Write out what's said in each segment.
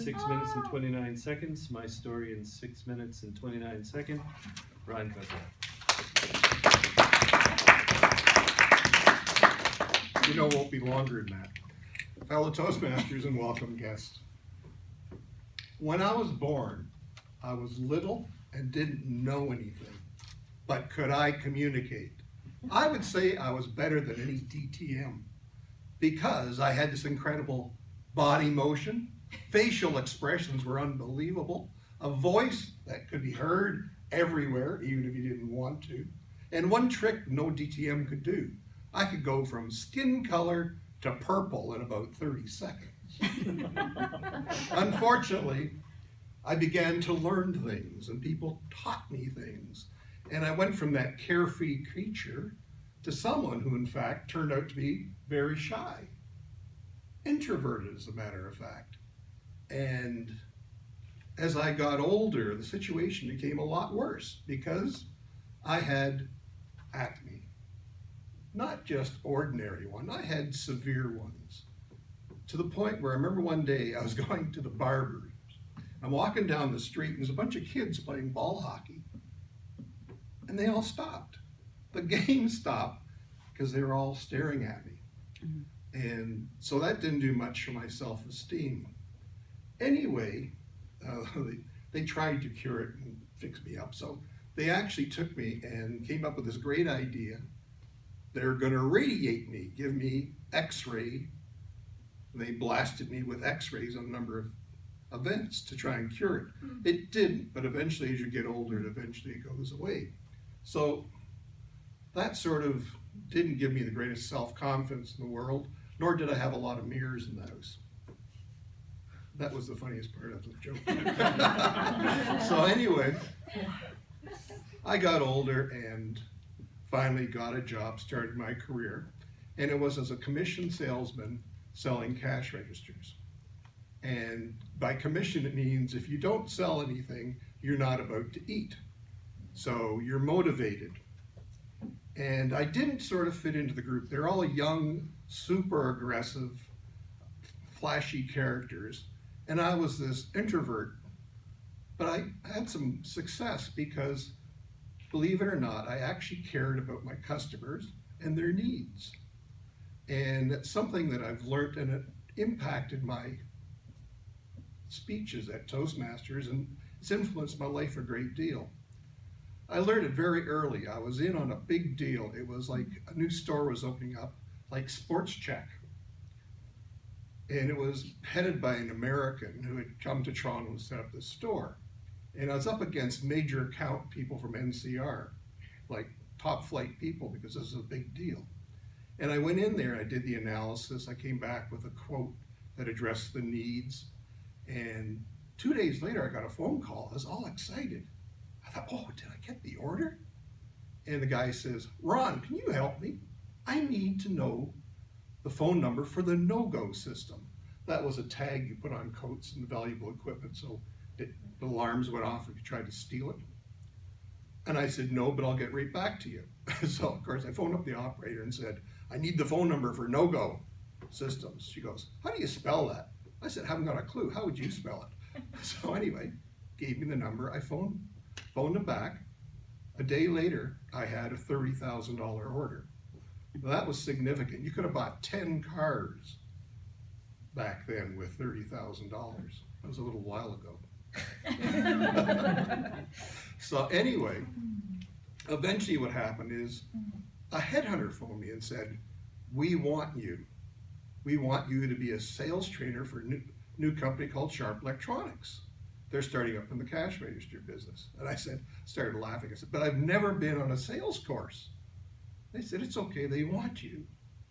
6 minutes and 29 seconds. My story in 6 minutes and 29 seconds. Ron Cudjoe. You know, it won't be longer than that. Fellow Toastmasters and welcome guests. When I was born, I was little and didn't know anything, but could I communicate? I would say I was better than any DTM because I had this incredible body motion, facial expressions were unbelievable, a voice that could be heard everywhere, even if you didn't want to, and one trick no DTM could do. I could go from skin color to purple in about 30 seconds. Unfortunately, I began to learn things and people taught me things. And I went from that carefree creature to someone who in fact turned out to be very shy. Introverted, as a matter of fact. And as I got older, the situation became a lot worse because I had acne. Not just ordinary one, I had severe ones. To the point where I remember one day I was going to the barber. I'm walking down the street and there's a bunch of kids playing ball hockey. And they all stopped. The game stopped because they were all staring at me. And so that didn't do much for my self-esteem. Anyway, they tried to cure it and fix me up. So they actually took me and came up with this great idea. They're going to radiate me, give me X-ray. They blasted me with X-rays on a number of events to try and cure it. It didn't, but eventually as you get older, it eventually goes away. So that sort of didn't give me the greatest self-confidence in the world, nor did I have a lot of mirrors in the house. That was the funniest part of the joke. So anyway, I got older and finally got a job, started my career, and it was as a commission salesman selling cash registers. And by commission, it means if you don't sell anything, you're not about to eat. So you're motivated. And I didn't sort of fit into the group. They're all young, super aggressive, flashy characters. And I was this introvert. But I had some success because, believe it or not, I actually cared about my customers and their needs. And it's something that I've learned, and it impacted my speeches at Toastmasters, and it's influenced my life a great deal. I learned it very early. I was in on a big deal. It was like a new store was opening up, like Sports Check. And it was headed by an American who had come to Toronto and set up this store. And I was up against major account people from NCR, like top flight people, because this is a big deal. And I went in there, I did the analysis, I came back with a quote that addressed the needs. And 2 days later, I got a phone call. I was all excited. I thought, oh, did I get the order? And the guy says, Ron, can you help me? I need to know the phone number for the no-go system. That was a tag you put on coats and valuable equipment, so the alarms went off if you tried to steal it. And I said, no, but I'll get right back to you. So, of course, I phoned up the operator and said, I need the phone number for no-go systems. She goes, how do you spell that? I said, I haven't got a clue. How would you spell it? So anyway, gave me the number. I phoned them back. A day later, I had a $30,000 order. Now, that was significant. You could have bought 10 cars back then with $30,000. That was a little while ago. So anyway, eventually what happened is a headhunter phoned me and said, we want you. We want you to be a sales trainer for a new company called Sharp Electronics. They're starting up in the cash register business. And I started laughing. I said, but I've never been on a sales course. They said, it's okay, they want you.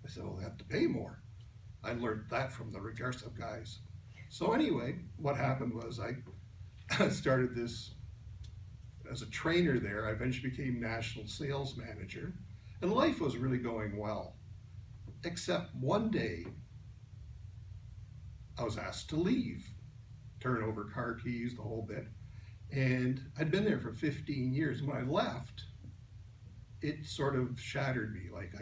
I said, well, they have to pay more. I learned that from the Regarsive guys. So anyway, what happened was I started this as a trainer there. I eventually became national sales manager, and life was really going well. Except one day, I was asked to leave, turn over car keys, the whole bit. And I'd been there for 15 years. And when I left, it sort of shattered me. Like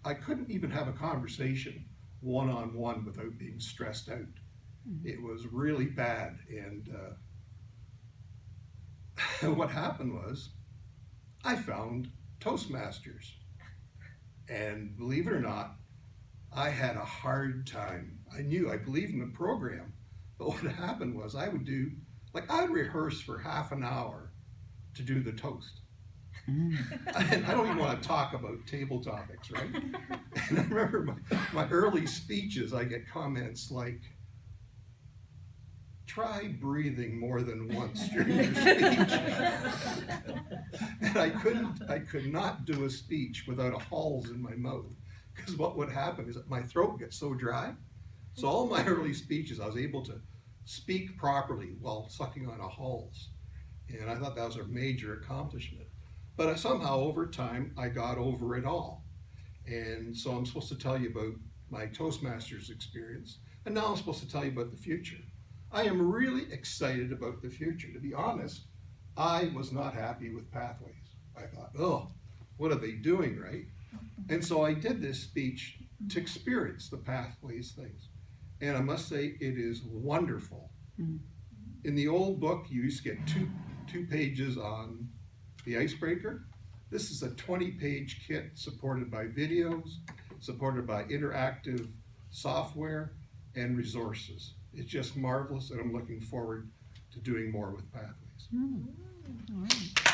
I couldn't even have a conversation one-on-one without being stressed out. It was really bad, and what happened was I found Toastmasters, and believe it or not, I had a hard time. I believed in the program, but what happened was I would rehearse for half an hour to do the toast. And I don't even want to talk about table topics, right? And I remember my early speeches, I get comments like, try breathing more than once during your speech. And I could not do a speech without a halls in my mouth, because what would happen is that my throat gets so dry. So all my early speeches, I was able to speak properly while sucking on a halls. And I thought that was a major accomplishment. But somehow over time, I got over it all. And so I'm supposed to tell you about my Toastmasters experience. And now I'm supposed to tell you about the future. I am really excited about the future. To be honest, I was not happy with Pathways. I thought, oh, what are they doing, right? And so I did this speech to experience the Pathways things. And I must say, it is wonderful. In the old book, you used to get two pages on the icebreaker. This is a 20-page kit supported by videos, supported by interactive software and resources. It's just marvelous, and I'm looking forward to doing more with Pathways. All right.